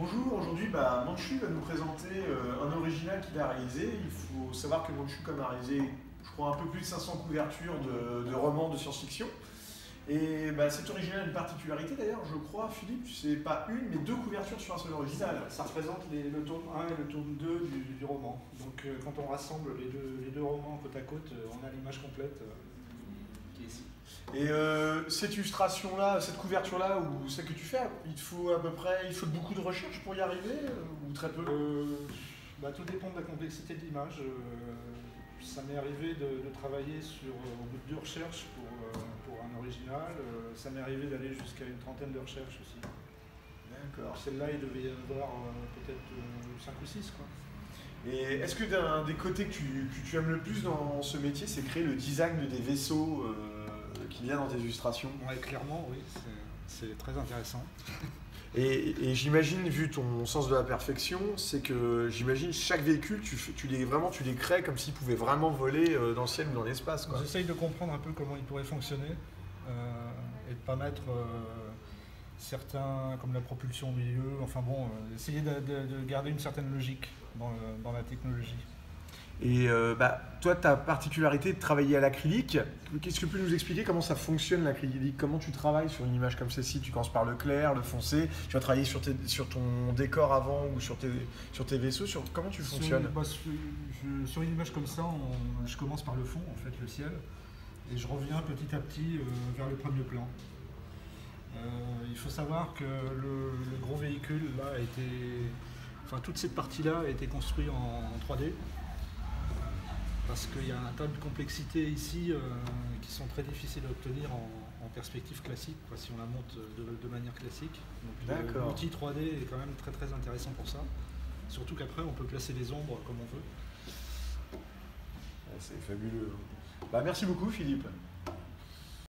Bonjour, aujourd'hui Manchu va nous présenter un original qu'il a réalisé. Il faut savoir que Manchu comme a réalisé, je crois, un peu plus de 500 couvertures de romans de science-fiction. Et cet original a une particularité d'ailleurs, je crois, Philippe, c'est pas une mais deux couvertures sur un seul original. Ça représente le tome 1 et le tome 2 du roman. Donc quand on rassemble les deux romans côte à côte, on a l'image complète qui est ici. Et cette illustration-là, cette couverture-là, ou celle que tu fais, il faut beaucoup de recherche pour y arriver, ou très peu? Tout dépend de la complexité de l'image. Ça m'est arrivé de travailler au bout de 2 recherches pour un original. Ça m'est arrivé d'aller jusqu'à une trentaine de recherches aussi. D'accord. Celle-là, il devait y avoir peut-être 5 ou 6, quoi. Et est-ce que d'un des côtés que tu aimes le plus dans ce métier, c'est créer le design des vaisseaux qu'il y a dans tes illustrations? Ouais, clairement, oui, c'est très intéressant. Et j'imagine, vu ton sens de la perfection, c'est que j'imagine chaque véhicule, tu les crées comme s'ils pouvaient vraiment voler dans le ciel ou dans l'espace, quoi. J'essaye de comprendre un peu comment il pourrait fonctionner et de ne pas mettre certains, comme la propulsion au milieu, enfin bon, essayer de garder une certaine logique dans la technologie. Et toi, ta particularité de travailler à l'acrylique, qu'est-ce que tu peux nous expliquer comment ça fonctionne l'acrylique? Comment tu travailles sur une image comme celle-ci? Tu commences par le clair, le foncé, tu vas travailler sur ton décor avant ou sur tes vaisseaux, comment tu fonctionnes? Sur une image comme ça, je commence par le fond, en fait, le ciel, et je reviens petit à petit vers le premier plan. Il faut savoir que le gros véhicule, là, toute cette partie-là a été construite en 3D. Parce qu'il y a un tas de complexités ici qui sont très difficiles à obtenir en perspective classique, quoi, si on la monte de manière classique. Donc l'outil 3D est quand même très très intéressant pour ça. Surtout qu'après on peut placer les ombres comme on veut. C'est fabuleux. Merci beaucoup Philippe.